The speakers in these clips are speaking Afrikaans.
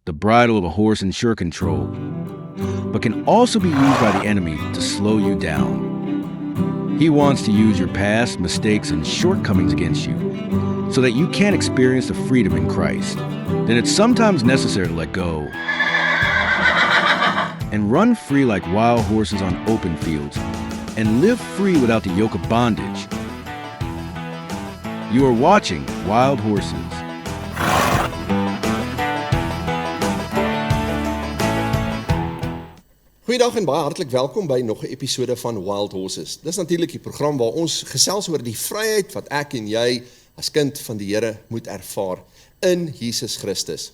the bridle of a horse in sure control, but can also be used by the enemy to slow you down. He wants to use your past, mistakes, and shortcomings against you so that you can't experience the freedom in Christ. Then it's sometimes necessary to let go and run free like wild horses on open fields and live free without the yoke of bondage. You are watching Wild Horses. Goeiedag en baie hartlik welkom by nog 'n episode van Wild Horses. Dis natuurlik die program waar ons gesels oor die vryheid wat ek en jy as kind van die Here moet ervaar in Jesus Christus.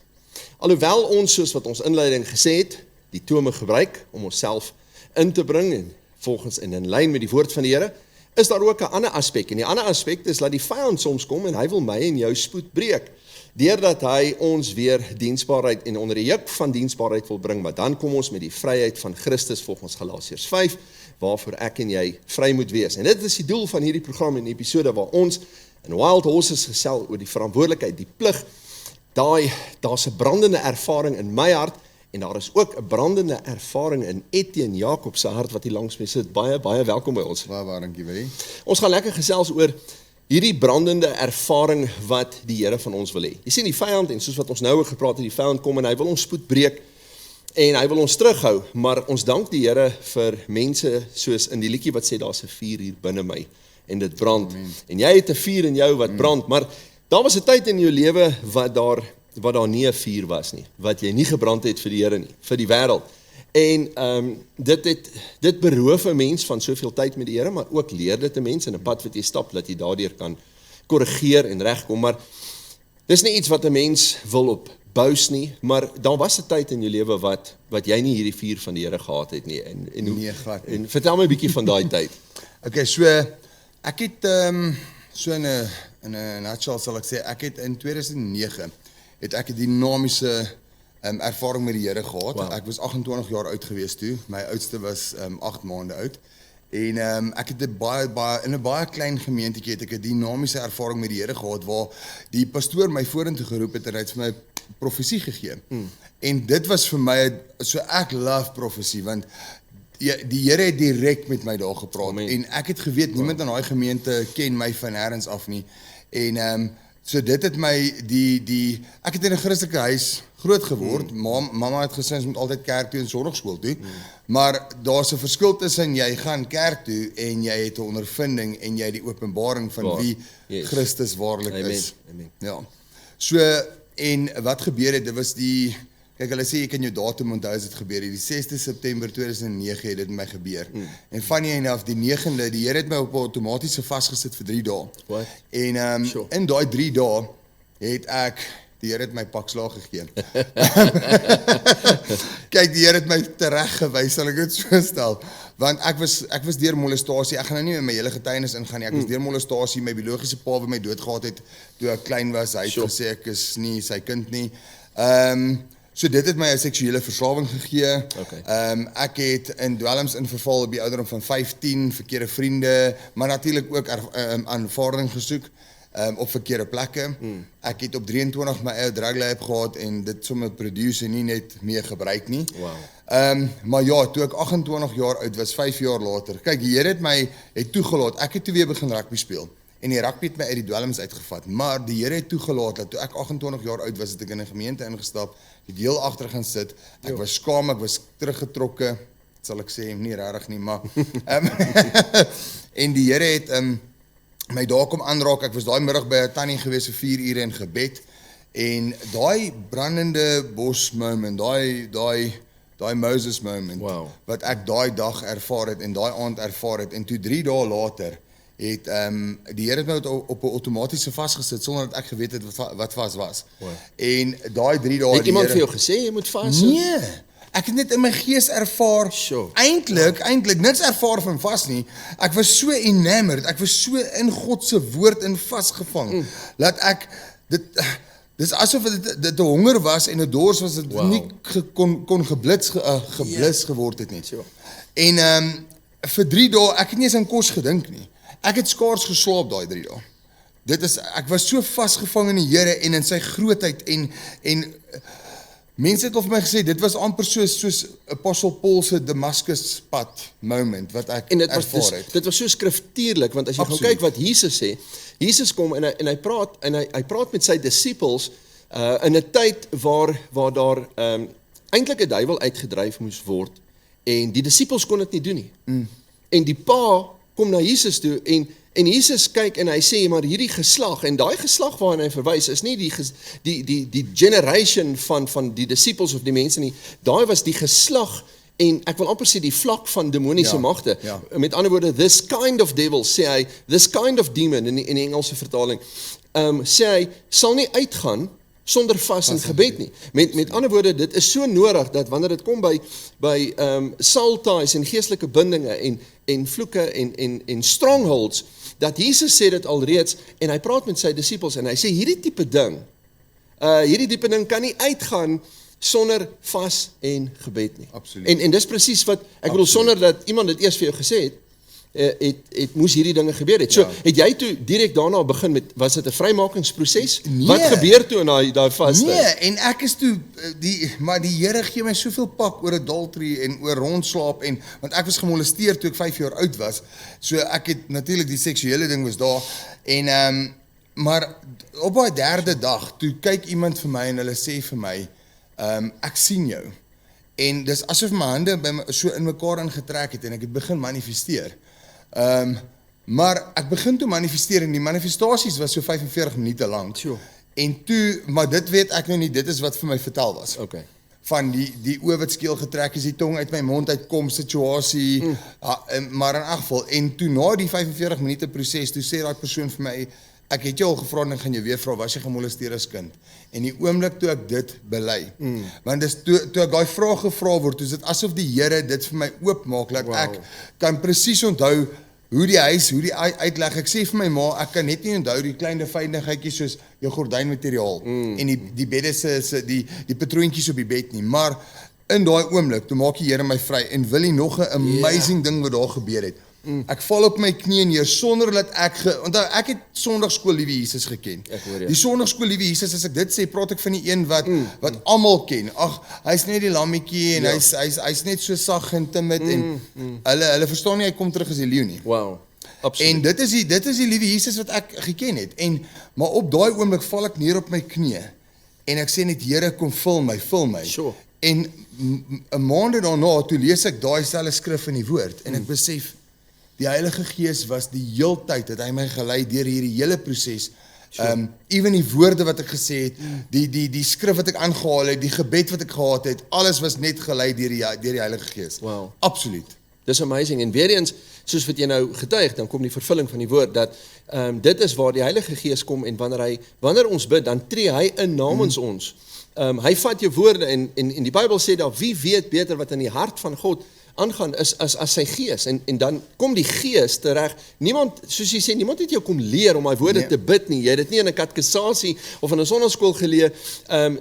Alhoewel ons, soos wat ons inleiding gesê het, die tome gebruik om onsself in te bring en volgens en in lyn met die woord van die Here, is daar ook 'n ander aspek. En die ander aspek is dat die vyand soms kom en hy wil my en jou spoed breek, deurdat hy ons weer diensbaarheid en onder die juk van diensbaarheid wil bring, maar dan kom ons met die vryheid van Christus volgens Galasiërs 5, waarvoor ek en jy vry moet wees. En dit is die doel van hierdie program en episode waar ons in Wild Horses gesels oor die verantwoordelikheid, die plig. Daar's 'n brandende ervaring in my hart en daar is ook 'n brandende ervaring in Etienne Jacob se hart wat hier langs my sit. Baie welkom by ons. Baie dankie vir dit. Ons gaan lekker gesels oor hierdie brandende ervaring wat die Here van ons wil hê. Jy sien die vyand, en soos wat ons nou gepraat het, die vyand kom en hy wil ons spoed breek en hy wil ons terughou, maar ons dank die Here vir mense soos in die liedjie wat sê daar's 'n vuur hier binne my en dit brand. Amen. En jy het 'n vuur in jou wat brand, maar daar was 'n tyd in jou lewe wat daar nie 'n vuur was nie, wat jy nie gebrand het vir die Here nie, vir die wêreld. En dit beroof 'n mens van soveel tyd met die Here, maar ook leer dit 'n mens in 'n pad wat jy stap, dat jy daardeur kan korrigeer en regkom. Maar dis nie iets wat 'n mens wil opbous nie, maar daar was 'n tyd in jou lewe wat jy nie hierdie vuur van die Here gehad het nie. En vertel my 'n bietjie van daai tyd. Okay, so ek het so in 'n nutshell sal ek sê, ek het in 2009 het ek 'n dinamiese ervaring met die Here gehad. Wow. Ek was 28 jaar oud gewees toe. My oudste was 8 maande oud. En ek het in 'n baie klein gemeentetjie het ek 'n dinamiese ervaring met die Here gehad waar die pastoor my vorentoe geroep het en hy het vir my profesie gegee. En dit was vir my so, ek love profesie want die Here het direk met my daar gepraat. Amen. En ek het geweet niemand in daai gemeente ken my van nêrens af nie. En so dit het my ek het in 'n Christelike huis groot geword. Mamma het gesê ons moet altyd kerk toe en sonnaarskool toe. Maar daar's 'n verskil tussen jy gaan kerk toe en jy het 'n ondervinding en jy het die openbaring van wie Christus waarlik is. Amen. Ja. So en wat gebeur het, dit was kyk, hulle sê jy kan jou datum onthou as dit gebeur het. Die 6de September 2009 het dit met my gebeur. En funny enough, die 9de, die Here het my op 'n outomatiese vasgesit vir 3 dae. What? En in daai 3 dae het die Here het my pak slaag gegee. Kyk, die Here het my tereggewys, sal ek dit so stel. Want ek was deur molestasie. Ek gaan nou nie in my hele getuienis ingaan nie. Ek was deur molestasie. My biologiese pa wat my doodgehad het toe ek klein was. Hy het gesê ek is nie sy kind nie. So dit het my 'n seksuele verslawing gegee. Okay. Ek het in dwelms inverval op die ouderdom van 15, verkeerde vriende, maar natuurlik ook aanvaarding gesoek op verkeerde plekke. Ek het op 23 my eie drug lab gehad en dit sommer produce en nie net meer gebruik nie. Wow. Maar ja, toe ek 28 jaar oud was, 5 jaar later, kyk, die Here het my toegelaat. Ek het toe weer begin rugby speel. En die rugby het my uit die dwelms uitgevat, maar die Here het toegelaat dat toe ek 28 jaar oud was, het ek in 'n gemeente ingestap, die deel agter gaan sit. Ek was skaam, ek was teruggetrokke, sal ek sê, nie regtig nie, maar en die Here het my daar kom aanraak. Ek was daai middag by 'n tannie gewees vir 4 ure in gebed. En daai brandende bos moment, daai Moses moment, wow, wat ek daai dag ervaar het en daai aand ervaar het, en toe 3 dae later het die Here het my op 'n outomatiese vasgesit sonder dat ek geweet het wat vas was. Wow. En daai 3 dae het iemand vir jou gesê jy moet vas? Nee. Ek het net in my gees ervaar. Sure. Eintlik niks ervaar van vas nie. Ek was so enamored, ek was so in God se woord in vasgevang dat ek dis asof dit 'n honger was en 'n dors was dit nie kon geblits geword het nie. Sure. En vir 3 dae ek het nie eens aan kos gedink nie. Ek het skaars geslaap daai 3 dae. Ek was so vasgevang in die Here en in sy grootheid en Mense het al vir my gesê, dit was amper soos Apostel Paul se Damascus pad moment, wat ek En ervaar het. dit was so skriftuurlik, want as jy gaan Absoluut. kyk wat Jesus sê, Jesus kom en hy praat met sy disippels in 'n tyd waar daar eintlik 'n duiwel uitgedryf moes word, en die disippels kon dit nie doen nie. En die pa kom na Jesus toe, en Jesus kyk en hy sê, maar hierdie geslag, en daai geslag waarna hy verwys, is nie die generation van die disippels of die mense nie, daai was die geslag, en ek wil amper sê die vlak van demoniese magte. Ja. Met ander woorde, this kind of devil, sê hy, this kind of demon, in die Engelse vertaling, sê hy, sal nie uitgaan sonder vas en gebed nie. Met ander woorde, dit is so nodig, dat wanneer dit kom by soul ties en geestelike bindinge, en vloeke en strongholds, dat Jesus sê dit alreeds, en hy praat met sy disippels, en hy sê, hierdie tipe ding kan nie uitgaan sonder vas en gebed nie. Absoluut. En dis presies wat, ek bedoel, sonder dat iemand dit eers vir jou gesê het moes hierdie dinge gebeur het. So, Ja. het jy toe direk daarna begin met, was dit 'n vrymakingsproses? Nee. Wat gebeur toe in daai vaste? Nee, en ek is toe, maar die Here gee my soveel pak oor adultery en oor rondslaap, want ek was gemolesteer toe ek 5 jaar oud was, so ek het natuurlik die seksuele ding was daar, en maar op daai derde dag, toe kyk iemand vir my en hulle sê vir my, ek sien jou, en dis asof my hande so in mekaar ingetrek het, en ek het begin manifesteer. Maar ek begin toe manifesteer, en die manifestasies was so 45 minute lang. Sure. En toe, maar dit weet ek nou nie, dit is wat vir my vertel was. Okay. Van die oor wat skeel getrek is, die tong uit my mond uitkom situasie, maar in elk geval, en toe na die 45 minute proses, toe sê daai persoon vir my, ek het jou al gevra en ek gaan jou weer vra, was jy gemolesteer as kind? En die oomblik toe ek dit bely, want dis toe ek daai vraag gevra word, toe is dit asof die Here dit vir my oopmaak, dat ek kan presies onthou hoe die uitleg, ek sê vir my ma, ek kan net nie onthou die kleine fyndigheidjies soos jou gordynmateriaal, en die bedde die patroontjies op die bed nie, maar in daai oomblik, toe maak die Here my vry, en wil hy nog 'n amazing ding wat daar gebeur het. Ek val op my knieë neer sonder dat onthou, ek het Sondagskool Liewe Jesus geken. Die Sondagskool Liewe Jesus, as ek dit sê, praat ek van die een wat almal ken. Ag, hy's net die lammetjie en hy's net so sag en timid en hulle verstaan nie hy kom terug as die leeu nie. Wow. Absoluut. En dit is die Liewe Jesus wat ek geken het. Maar op daai oomblik val ek neer op my knieë en ek sê net, Here, kom vul my. Sure. En 'n maand daarna, toe lees ek daai selfde skrif in die woord en ek besef, die Heilige Gees was die heeltyd, het hy my gelei deur hierdie hele proses. Even die woorde wat ek gesê het, die skrif wat ek aangehaal het, die gebed wat ek gehad het, alles was net gelei deur die Heilige Gees. Wow. Absoluut. Dis amazing, en weer eens, soos wat jy nou getuig, dan kom die vervulling van die woord, dat dit is waar die Heilige Gees kom, en wanneer ons bid, dan tree hy in namens ons. Hy vat jou woorde, en die Bybel sê daar, wie weet beter wat in die hart van God aangaan is as sy gees, en dan kom die gees tereg. Niemand, soos jy sê, niemand het jou kom leer om my woorde te bid nie. Jy het dit nie in 'n katkesasie of in 'n sonnaskool geleer.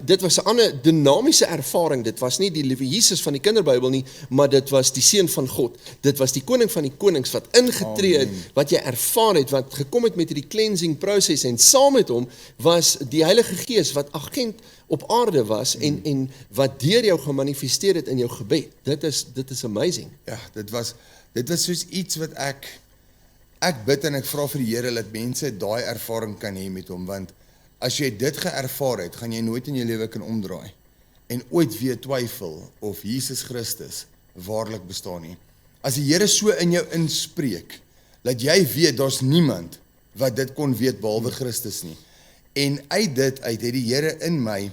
Dit was 'n ander dinamiese ervaring. Dit was nie die Liewe Jesus van die Kinderbybel nie, maar dit was die Seun van God. Dit was die koning van die konings wat ingetree het, wat jy ervaar het, wat gekom het met hierdie cleansing proses, en saam met hom was die Heilige Gees wat agent op aarde was, en wat deur jou gemanifesteer het in jou gebed. Dit is amazing. Ja, dit was soos iets wat ek bid en ek vra vir die Here dat mense daai ervaring kan hê met hom, want as jy dit geervaar het, gaan jy nooit in jou lewe kan omdraai en ooit weer twyfel of Jesus Christus waarlik bestaan nie. As die Here so in jou inspreek, dat jy weet daar's niemand wat dit kon weet behalwe Christus nie. En uit dit het die Here in my,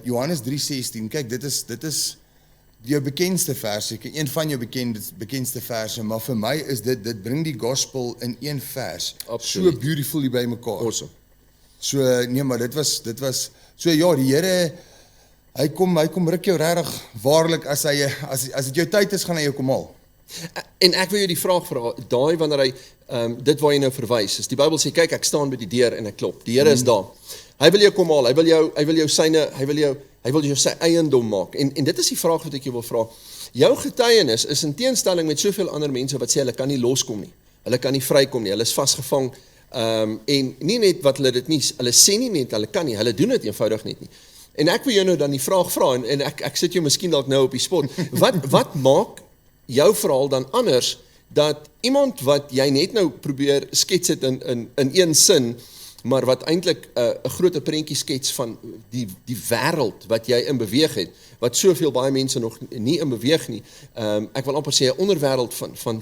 Johannes 3:16, kyk, dit is jou bekendste verse, een van jou bekendste verse, maar vir my is dit bring die gospel in een vers, Absoluut. so beautiful hier by mekaar. Awesome. So, nee, maar dit was, so ja, die Here, hy kom ruk jou regtig waarlik, as dit jou tyd is, gaan hy jou kom haal. En ek wil jou die vraag vra, daai wanneer hy, dit waar jy nou verwys, is die Bybel sê, kyk, ek staan by die deur en ek klop, die Here is daar, hy wil jou kom haal, hy wil jou sy eiendom maak, en dit is die vraag wat ek jou wil vra, jou getuienis is in teenstelling met soveel ander mense wat sê, hulle kan nie loskom nie, hulle kan nie vrykom nie, hulle is vasgevang, en nie net wat hulle dit nie, hulle sê nie net, hulle kan nie, hulle doen dit eenvoudig net nie, En ek wil jou nou dan die vraag vra, en ek sit jou miskien dalk nou op die spot, wat maak jou verhaal dan anders, dat iemand wat jy net nou probeer skets het in een sin, maar wat eintlik 'n groter prentjie skets van die wêreld wat jy in beweeg het, wat soveel baie mense nog nie in beweeg nie. Ek wil amper sê 'n onderwêreld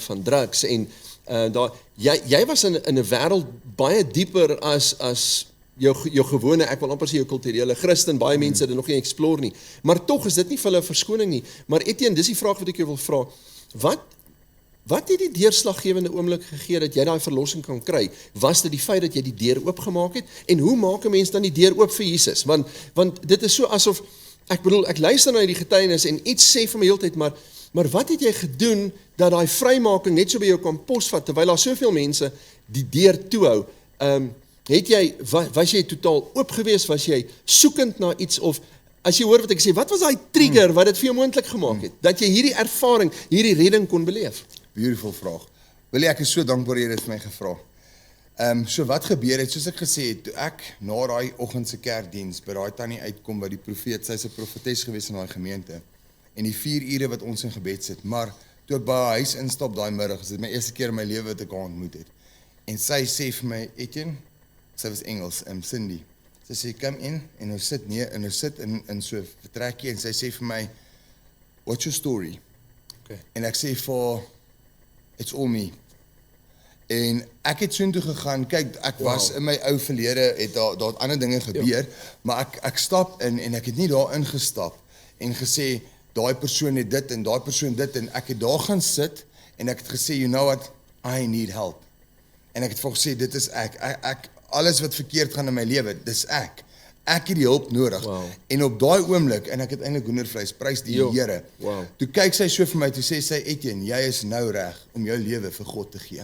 van drugs en jy was in 'n wêreld baie dieper as jou gewone, ek wil amper sê jou kulturele Christen, baie mense het dit nog nie explore nie. Maar tog is dit nie vir hulle 'n verskoning nie. Maar Etienne, dis die vraag wat ek jou wil vra. Wat het die deurslaggewende oomblik gegee dat jy daai verlossing kan kry? Was dit die feit dat jy die deur oopgemaak het? En hoe maak 'n mens dan die deur oop vir Jesus? Want dit is so asof, ek luister na die getuienis en iets sê vir my heeltyd, maar wat het jy gedoen dat daai vrymaking net so by jou kan posvat, terwyl daar soveel mense die deur toehou? Was jy totaal oop geweest? Was jy soekend na iets? Of as jy hoor wat ek sê, wat was daai trigger wat dit vir jou moontlik gemaak het? Dat jy hierdie ervaring, hierdie redding kon beleef? Beautiful vraag. Wil ek is so dankbaar jy het vir my gevra. So wat gebeur het, soos ek gesê het, toe ek na daai oggend se kerkdiens by daai tannie uitkom, wat die profeet, sy's 'n profetes gewees in daai gemeente, en die 4 ure wat ons in gebed sit, maar toe ek by haar huis instap daai middag, is dit my eerste keer in my lewe wat ek haar ontmoet het, en sy sê vir my, Etienne, sy was Engels, Cindy, sy sê, kom in, en ons sit in so 'n vertrekkie, en sy sê vir my, what's your story? Okay. En ek sê vir, it's all me. En ek het soontoe gegaan, kyk, ek was in my ou verlede, het daar ander dinge gebeur, maar ek stap in, en ek het nie daar ingestap, en gesê, daai persoon het dit, en daai persoon dit, en ek het daar gaan sit, en ek het gesê, you know what, I need help. En ek het vir gesê, dit is ek, alles wat verkeerd gaan in my lewe, dis ek het die hulp nodig, en op daai oomblik, en ek het eintlik hoendervleis, prys die Here, toe kyk sy so vir my, toe sê sy, Etienne, jy is nou reg om jou lewe vir God te gee.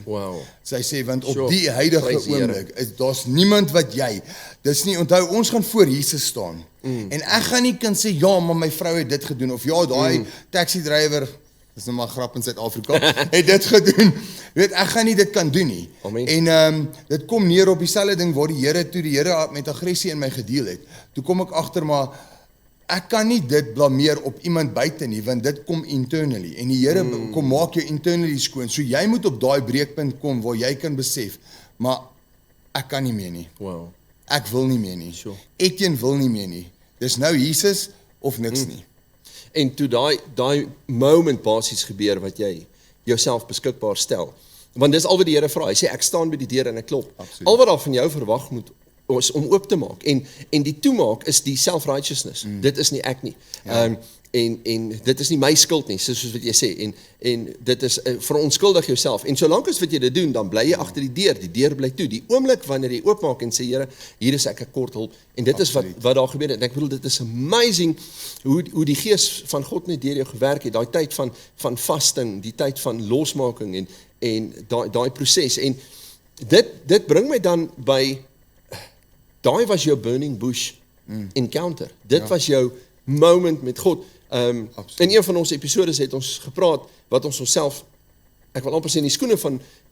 Sy sê, want op die huidige oomblik, daar's niemand wat jy, dis nie, onthou, ons gaan voor Jesus staan, en ek gaan nie kan sê, ja, maar my vrou het dit gedoen, of ja, daai taxi-drywer, dis nou maar grap in Suid-Afrika, het dit gedoen. Weet, ek gaan nie dit kan doen nie. Amen. En dit kom neer op dieselfde ding waar die Here met aggressie in my gedeel het. Toe kom ek agter, maar ek kan nie dit blameer op iemand buite nie, want dit kom internally. En die Here kom maak jou internally skoon. So jy moet op daai breekpunt kom waar jy kan besef, maar ek kan nie meer nie. Ek wil nie meer nie. Etienne wil nie meer nie. Dis nou Jesus of niks nie. En toe daai moment basies gebeur wat jy jouself beskikbaar stel. Want dis al wat die Here vra. Hy sê ek staan by die deur en ek klop. Absoluut. Al wat daar van jou verwag moet is om oop te maak. En die toemaak is die self-righteousness. Dit is nie ek nie. En dit is nie my skuld nie, soos wat jy sê. En dit is verontskuldig jouself. En solank as wat jy dit doen, dan bly jy agter die deur bly toe. Die oomblik wanneer jy oopmaak en sê, Here, hier is ek 'n kort hulp. En dit is wat daar gebeur het. En ek bedoel, dit is amazing hoe die Gees van God net deur jou gewerk het. Daai tyd van vasting, die tyd van losmaking en daai proses. En dit bring my dan by, daai was jou burning bush encounter. Dit was jou moment met God. In een van ons episodes het ons gepraat, wat ons onsself, ek wil amper sê in die skoene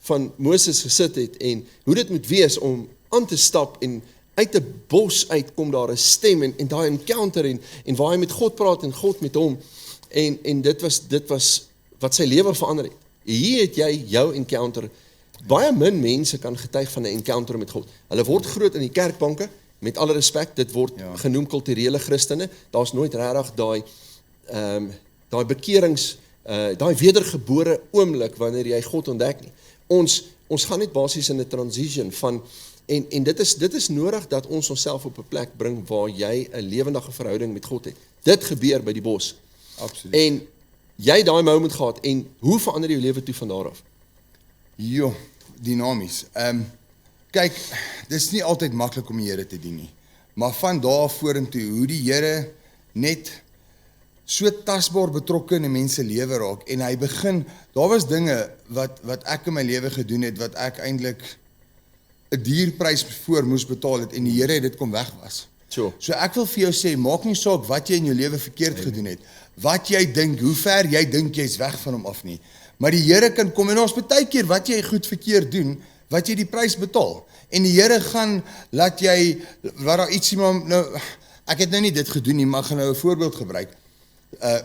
van Moses gesit het, en hoe dit moet wees om aan te stap, en uit 'n bos uitkom daar 'n stem, en daai encounter, en waar hy met God praat, en God met hom, en dit was wat sy lewe verander het. Hier het jy jou encounter. Baie min mense kan getuig van 'n encounter met God. Hulle word groot in die kerkbanke, met alle respek, dit word genoem kulturele Christene. Daar's nooit regtig daai bekerings, daai wedergebore oomblik wanneer jy God ontdek nie. Ons gaan net basies in 'n transition van, en dit is nodig dat ons onsself op 'n plek bring waar jy 'n lewendige verhouding met God het. Dit gebeur by die bos. Absoluut. En jy daai moment gehad, en hoe verander jou lewe toe van daar af? Dinamies. Kyk, dis nie altyd maklik om die Here te dien nie. Maar van daar vorentoe, hoe die Here net so tasbaar betrokke in 'n mens se lewe raak, en hy begin, daar was dinge wat ek in my lewe gedoen het, wat ek eintlik 'n dierprys voor moes betaal het, en die Here het dit kom wegwas. So ek wil vir jou sê, maak nie saak wat jy in jou lewe verkeerd gedoen het, wat jy dink, hoe ver jy dink jy's weg van hom af nie. Maar die Here kan kom, en ons baie keer wat jy goed verkeerd doen, wat jy die prys betaal. En die Here gaan laat jy, waar daar ietsie maar, nou, ek het nou nie dit gedoen nie, maar ek gaan nou 'n voorbeeld gebruik.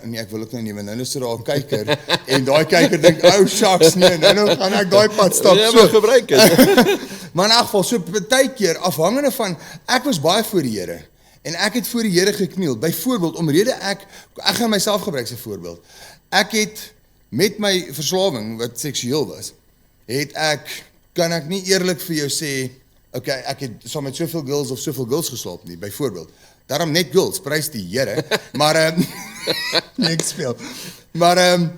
Nee, ek wil ook nou nie, want nou is daar 'n kyker, en daai kyker dink, oh shucks, nee, nou gaan ek daai pad stap. Ja, maar gebruik dit. Maar in elk geval, so baie keer, afhangende van, ek was baie voor die Here, en ek het voor die Here gekniel, byvoorbeeld, omrede ek gaan myself gebruik as 'n voorbeeld, ek het met my verslawing, wat seksueel was, kan ek nie eerlik vir jou sê, okay, ek het saam met soveel girls geslaap nie, byvoorbeeld. Daarom net girls, prys die Here, maar nee, ek speel. Maar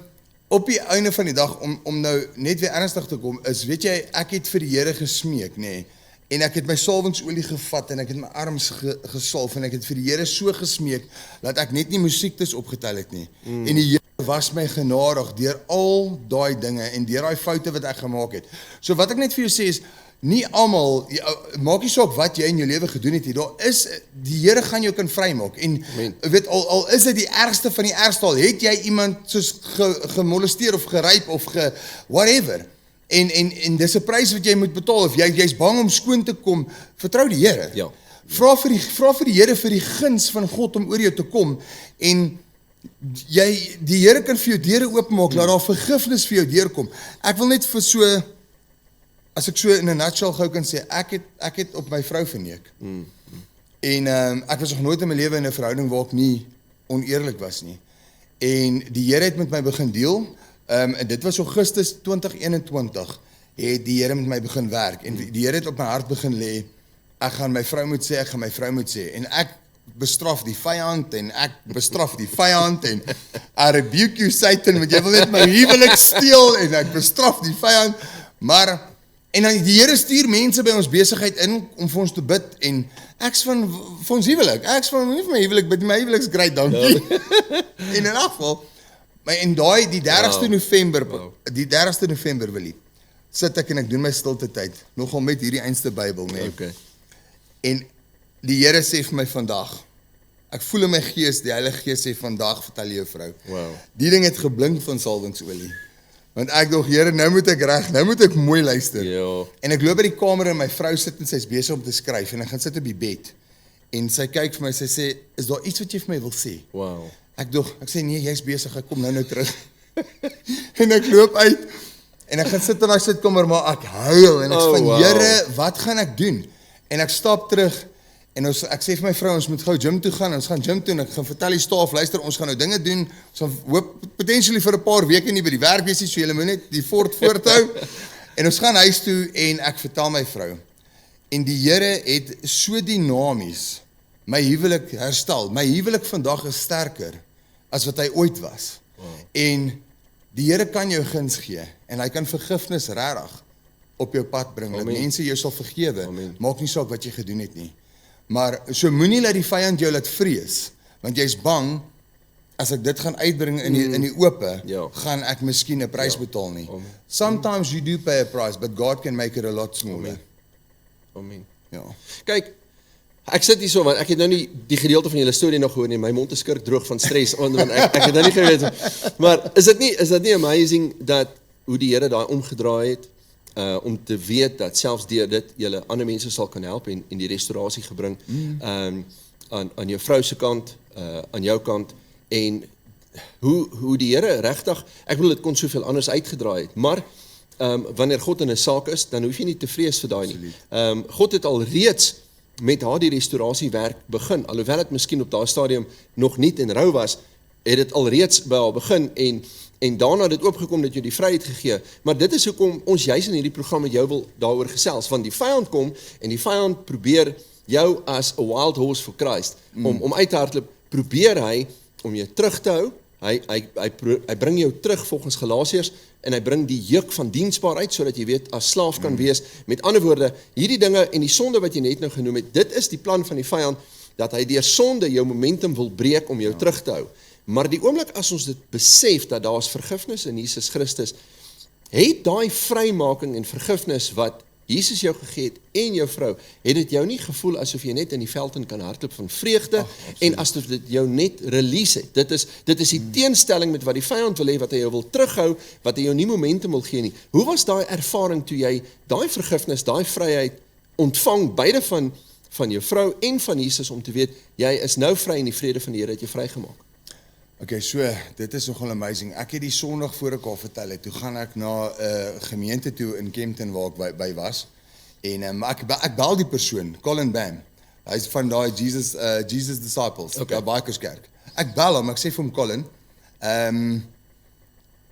op die einde van die dag, om nou net weer ernstig te kom, is, weet jy, ek het vir die Here gesmeek, nee, en ek het my salwingsolie gevat, en ek het my arms gesalf, en ek het vir die Here so gesmeek, dat ek net nie musiektes opgetel het nie, en die Here was my genadig, deur al daai dinge, en deur daai foute wat ek gemaak het. So wat ek net vir jou sê is, nie almal, maak nie saak wat jy in jou lewe gedoen het, die Here gaan jou kan vrymaak, en weet, al is dit die ergste van die ergste, al het jy iemand soos gemolesteer, of geryp, of whatever, en dis 'n prys wat jy moet betaal, of jy's bang om skoon te kom, vertrou die Here, Ja. Vra vir die Here vir die guns van God om oor jou te kom, en die Here kan vir jou deure oopmaak, laat daar vergifnis vir jou deurkom. Ek wil net vir so, as ek so in 'n nutshell gou kan sê, ek het op my vrou verneek. En ek was nog nooit in my lewe in 'n verhouding waar ek nie oneerlik was nie. En die Here het met my begin deel, en dit was Augustus 2021, het die Here met my begin werk, en die Here het op my hart begin lê, ek gaan my vrou moet sê, en ek bestraf die vyand, en ek bestraf die vyand, en I rebuke you Satan, want jy wil net my huwelik steel, en ek bestraf die vyand, maar, en dan die Here stuur mense by ons besigheid in, om vir ons te bid, en ek's van, vir ons huwelik, nie vir my huwelik, bid, my huwelik's great, dankie, en in elk geval, en die 30ste November, die 30ste November, Willie, sit ek en ek doen my stilte tyd, nogal met hierdie einste Bybel, nee, Okay. en die Here sê vir my vandag, ek voel in my gees, die Heilige Gees sê vandag, vertel jou vrou. Wow. Die ding het geblink van salwingsolie. Want ek dog, Here, nou moet ek reg, nou moet ek mooi luister. Ja. En ek loop by die kamer en my vrou sit en sy's besig om te skryf en ek gaan sit op die bed. En sy kyk vir my, sy sê, is daar iets wat jy vir my wil sê? Wow. Ek sê, nee, jy's besig, ek kom nou terug. En ek loop uit en ek gaan sit in daai sitkamer, maar ek huil en ek sê van, wow. Here, wat gaan ek doen? En ek stap terug en ek sê vir my vrou, ons moet gou gym toe gaan, ons gaan gym toe en ek gaan vertel die staf, luister, ons gaan nou dinge doen, ons gaan hoop potentially vir 'n paar weke nie by die werk wees nie, so julle moet net die fort voorthou. En ons gaan huis toe en ek vertel my vrou. En die Here het so dinamies my huwelik herstel. My huwelik vandag is sterker as wat hy ooit was. Wow. En die Here kan jou guns gee en hy kan vergifnis regtig op jou pad bring, dat mense jou sal vergewe. Amen. Maak nie saak wat jy gedoen het nie. Maar so moenie laat die vyand jou laat vrees, want jy's bang, as ek dit gaan uitbring in die ope, Ja. gaan ek miskien 'n prys betaal nie. Amen. Sometimes you do pay a price, but God can make it a lot smaller. Amen. Ja. Kyk, ek sit hier so, want ek het nou nie die gedeelte van julle storie nog gehoor nie, my mond is skurk droog van stres, want ek het nou nie geweet, maar is dit nie amazing, dat hoe die Here daai omgedraai het, om te weet, dat selfs deur dit, julle ander mense sal kan help, en die restaurasie gebring, aan jou vrou se kant, aan jou kant, en hoe die Here regtig, ek bedoel, dit kon soveel anders uitgedraai het, maar, wanneer God in 'n saak is, dan hoef jy nie te vrees vir daai nie. God het al reeds met haar die restaurasiewerk begin, alhoewel het miskien op daai stadium nog niet in rou was, het dit al reeds by haar begin, en daarna het dit oopgekom dat jy die vryheid gegee, maar dit is hoekom ons juis in hierdie program met jou wil daaroor gesels, want die vyand kom, en die vyand probeer jou as a wild horse for Christ, om uit te hardloop, probeer hy om jou terug te hou, hy bring jou terug volgens Galasiërs, en hy bring die juk van diensbaarheid, sodat jy weet, as slaaf kan wees. Met ander woorde, hierdie dinge en die sonde wat jy net nou genoem het, dit is die plan van die vyand, dat hy deur sonde jou momentum wil breek om jou terug te hou. Maar die oomblik as ons dit besef, dat daar is vergifnis in Jesus Christus, het daai vrymaking en vergifnis wat Jesus jou gegee het, en jou vrou, het dit jou nie gevoel asof jy net in die veld in kan hardloop van vreugde, en asof dit jou net release het. Dit is die teenstelling met wat die vyand wil hê, wat hy jou wil terughou, wat hy jou nie momentum wil gee nie. Hoe was daai ervaring toe jy daai vergifnis, daai vryheid ontvang, beide van van jou vrou en van Jesus om te weet, jy is nou vry en die vrede van die Here het jou vrygemaak. Okay, so, dit is nogal amazing. Ek het die Sondag voor ek al vertel het, toe gaan ek na 'n gemeente toe in Kempton waar ek by was. En ek bel die persoon, Colin Bam. Hy is van daai Jesus Disciples, Okay. daai Bikerskerk. Ek bel hom, ek sê vir hom, Colin,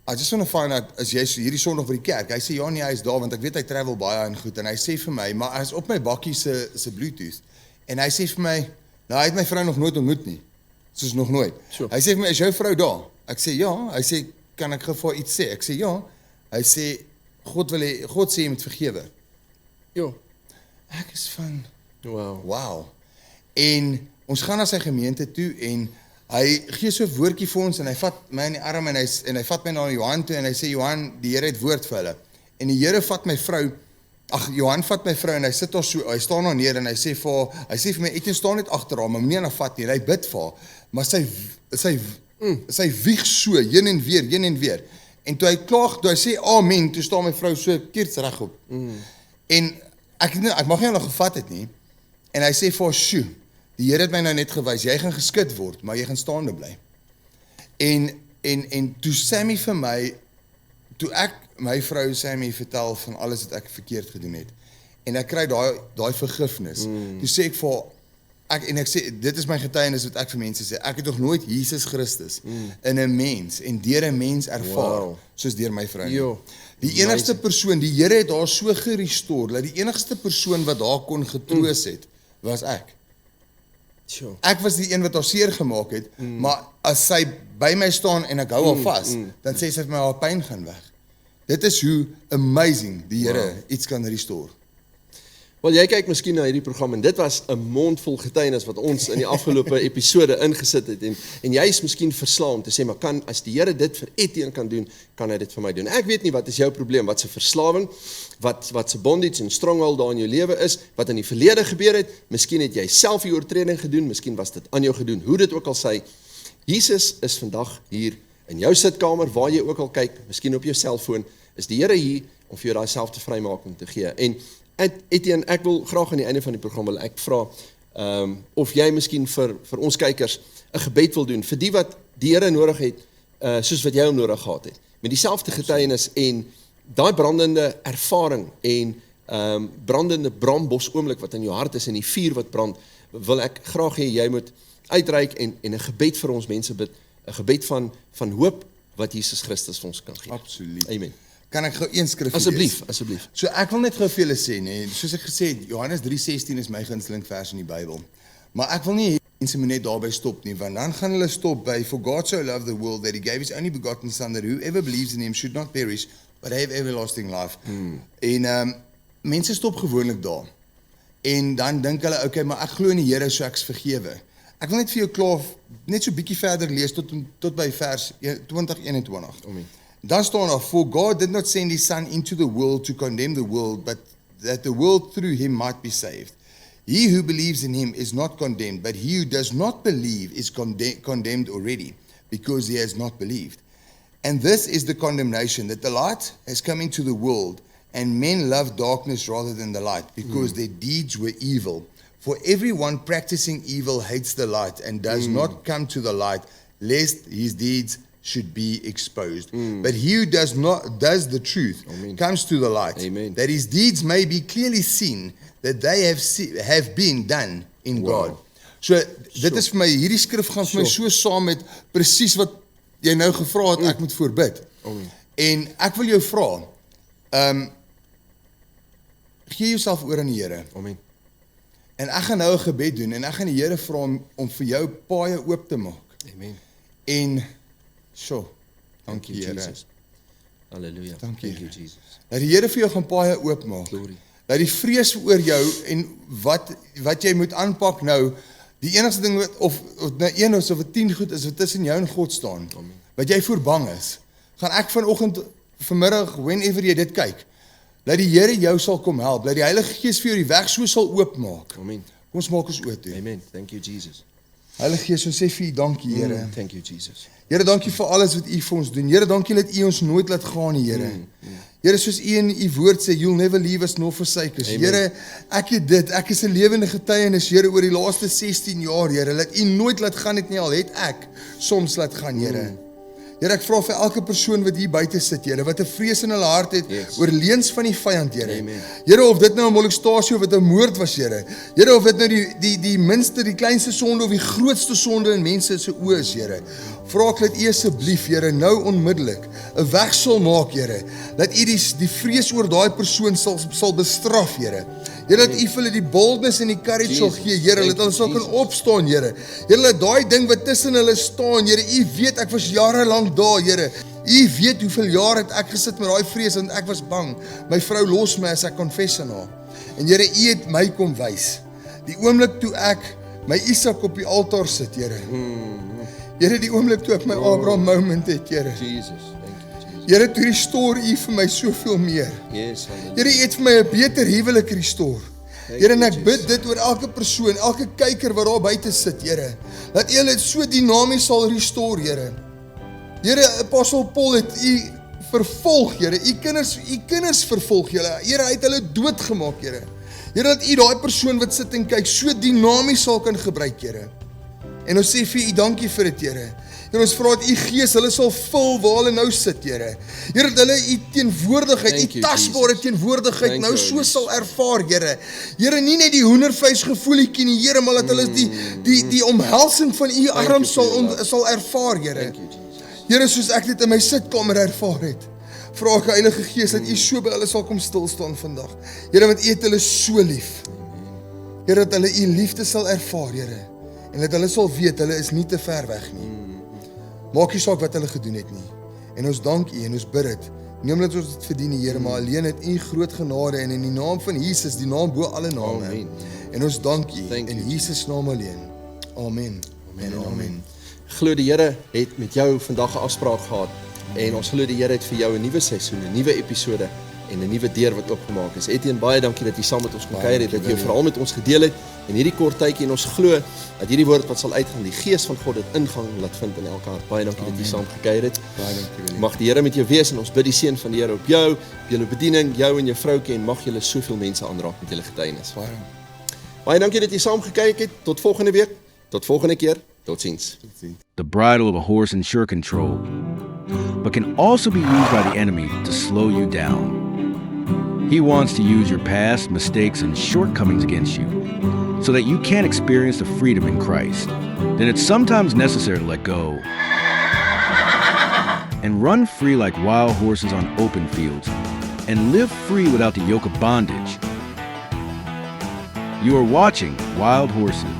I just want to find out, is jy hierdie Sondag by die kerk? Hy sê, ja nee, hy is daar, want ek weet hy travel baie en goed, en hy sê vir my, maar hy is op my bakkie se Bluetooth, en hy sê vir my, nou hy het my vrou nog nooit ontmoet nie, soos nog nooit. Sure. Hy sê vir my, is jou vrou daar? Ek sê, ja, hy sê, kan ek gou iets sê? Ek sê, ja, hy sê, God sê jy moet vergewe. Jo, Ek is van, wow. En ons gaan na sy gemeente toe en hy gee so 'n woordjie vir ons en hy vat my in die arm en hy vat my na Johan toe en hy sê Johan, die Here het woord vir hulle. En die Here vat my vrou, Johan vat my vrou en hy sit daar so, hy staan daar neer en hy sê vir my, Etienne staan net agter haar, maar moenie aan haar vat nie. En hy bid vir haar, maar sy wieg so heen en weer. En toe hy sê amen, toe staan my vrou so keers regop. En ek mag nie nog gevat het nie. En hy sê vir haar, "Sjoe, die Here het my nou net gewys, jy gaan geskit word, maar jy gaan staande bly." En toe Sammy vir my, toe ek my vrou Sammy vertel van alles wat ek verkeerd gedoen het, en ek kry daai vergifnis, toe sê ek vir haar, ek sê, dit is my getuienis wat ek vir mense sê, ek het nog nooit Jesus Christus in 'n mens en deur 'n mens ervaar, soos deur my vrou. Jo, Die enigste persoon, die Here het haar so gerestoreer, dat die enigste persoon wat haar kon getroos het, was ek. Sure. Ek was die een wat haar seer gemaak het, maar as sy by my staan en ek hou haar vas, dan sê sy vir my, haar pyn gaan weg. Dit is hoe amazing die Here iets kan restore. Wel, jy kyk miskien na hierdie program en dit was 'n mondvol getuienis wat ons in die afgelope episode ingesit het en jy is miskien verslae om te sê, maar as die Here dit vir Etienne kan doen, kan hy dit vir my doen. Ek weet nie wat is jou probleem, wat se verslawing, wat se bondage en stronghold daar in jou lewe is, wat in die verlede gebeur het. Miskien het jy self die oortreding gedoen, miskien was dit aan jou gedoen. Hoe dit ook al sy, Jesus is vandag hier in jou sitkamer, waar jy ook al kyk, miskien op jou selfoon, is die Here hier om vir jou daai selfde vrymaking te gee. En Etienne, ek wil graag aan die einde van die program wil ek vra of jy miskien vir ons kykers 'n gebed wil doen vir die wat die Here nodig het, soos wat jy hom nodig gehad het. Met dieselfde getuienis en daai brandende ervaring en brandende brandbos oomblik wat in jou hart is en die vuur wat brand, wil ek graag hê jy moet uitreik en 'n gebed vir ons mense bid, 'n gebed van hoop wat Jesus Christus vir ons kan gee. Absoluut. Amen. Kan ek gou een skrif lees? Asseblief. So ek wil net gou vir julle sê, nee, soos ek gesê het, Johannes 3:16 is my gunsteling vers in die Bybel. Maar ek wil nie hê mense moet net daarby stop nie, want dan gaan hulle stop by, "For God so loved the world that he gave his only begotten son, that whoever believes in him should not perish, but have everlasting life." En mense stop gewoonlik daar. En dan dink hulle, okay, maar ek glo in die Here, so ek's vergewe. Ek wil net vir jou klaar, net so bietjie verder lees tot by vers 20:21. Amen. Dan staan daar, "For God did not send his son into the world to condemn the world, but that the world through him might be saved. He who believes in him is not condemned, but he who does not believe is condemned already, because he has not believed. And this is the condemnation, that the light has come into the world, and men love darkness rather than the light, because their deeds were evil. For everyone practicing evil hates the light, and does not come to the light, lest his deeds should be exposed. But he who does the truth comes to the light, Amen. that his deeds may be clearly seen, that they have been done in God." So, dit is vir my, hierdie skrif gaan vir my so saam met presies wat jy nou gevra het, ek moet voorbid. En ek wil jou vra, gee jouself oor aan die Here. Amen. En ek gaan nou 'n gebed doen, en ek gaan die Here vra om vir jou paaie oop te maak. Amen. En, Thank you, Here. Jesus. Hallelujah. Thank you, Jesus. Dat die Here vir jou gaan paaie oop maak. Glory. Dat die vrees oor jou en wat jy moet aanpak nou, die enigste ding of nou 1 of 10 goed is wat tussen jou en God staan. Amen. Wat jy voor bang is. Gaan ek vanmiddag, whenever jy dit kyk, dat die Here jou sal kom help, dat die Heilige Gees vir jou die weg so sal oopmaak. Amen. Kom ons maak ons oop toe. Amen. Thank you, Jesus. Heilige Gees, ons sê vir U dankie, Here. Thank you, Jesus. Here, dankie vir alles wat U vir ons doen. Here, dankie dat U ons nooit laat gaan nie, Here. Here, soos U in U woord sê, you'll never leave us nor forsake us. Here, ek het dit, ek is 'n lewende getuienis, Here, oor die laaste 16 jaar, Here, dat U nooit laat gaan het nie, al het ek soms laat gaan, Here. Here, ek vra vir elke persoon wat hier buite sit, Here, wat 'n vrees in hulle hart het oor leuns van die vyand, Here. Here, of dit nou 'n molestasie of dit 'n moord was, Here. Here, of dit nou die minste, die kleinste sonde of die grootste sonde in mense se oë is, Here. Vra ek dat U asseblief, Here, nou onmiddellik 'n weg sal maak, Here. Dat U die vrees oor daai persoon sal bestraf, Here. Here, dat U vir hulle die boldness en die courage sal gee, Here, dat hulle sal kan opstaan, Here. Here, dat daai ding wat tussen hulle staan, Here, U weet ek was jare lank daar, Here. U weet hoeveel jaar het ek gesit met daai vrees en ek was bang. My vrou los my as ek confess aan haar. En Here, U het my kom wys. Die oomblik toe ek my Isak op die altaar sit, Here. Here, die oomblik toe ek my Abraham moment het, Here. Jesus, thank you, Jesus. Here, toe restore U vir my soveel meer. Yes, hallelujah. Here, U het vir my 'n beter huwelik restore. Here, en ek bid dit oor elke persoon, elke kyker wat daar buite sit, Here. Dat U dit so dinamies sal restore, Here. Here, Apostel Paul het U vervolg, Here. U kinders vervolg, Here. Here, hy het hulle doodgemaak, Here. Here, dat U daai persoon wat sit en kyk so dinamies sal kan gebruik, Here. En ons sê vir U dankie vir dit, Here. En ons vra dat U Gees hulle sal vul waar hulle nou sit, Here. Here, dat hulle U teenwoordigheid, Thank U you, tasbare Jesus. teenwoordigheid Thank nou you, so Jesus. sal ervaar, Here. Here, nie net die hoendervleis gevoeliekie nie, Here, maar dat hulle die omhelsing van U arm sal ervaar, Here. Thank you, Jesus. Here, soos ek dit in my sitkamer ervaar het, vra ek Heilige Gees dat U so by hulle sal kom stil staan vandag. Here, want U het hulle so lief. Here, dat hulle U liefde sal ervaar, Here. En dat hulle sal weet, hulle is nie te ver weg nie. Maak nie saak wat hulle gedoen het nie. En ons dank U en ons bid dit. Nie omdat ons dit verdien nie, Here, maar alleen het U groot genade en in die naam van Jesus, die naam bo alle name. Amen. En ons dank U Thank in you, Jesus naam alleen. Amen. Amen. Amen. Glo die Here het met jou vandag 'n afspraak gehad en ons glo die Here het vir jou 'n nuwe seisoen, 'n nuwe episode en 'n nuwe deur wat oopgemaak is. Etienne, baie dankie dat jy saam met ons kon kuier het, dat jy jou verhaal met ons gedeel het in hierdie kort tydjie en ons glo dat hierdie woord wat sal uitgaan, die Gees van God dit ingang laat vind in elke hart. Baie dankie dat jy saam gekuier het. Baie dankie, Willie. Mag die Here met jou wees en ons bid die seën van die Here op jou, op julle bediening, jou en jou vroukie en mag julle soveel mense aanraak met julle getuienis. Baie dankie dat jy saam gekyk het. Tot volgende week. Tot volgende keer. Totsiens. The bridle of a horse ensure control, but can also be used by the enemy to slow you down. He wants to use your past, mistakes, and shortcomings against you so that you can't experience the freedom in Christ. Then it's sometimes necessary to let go and run free like wild horses on open fields and live free without the yoke of bondage. You are watching Wild Horses.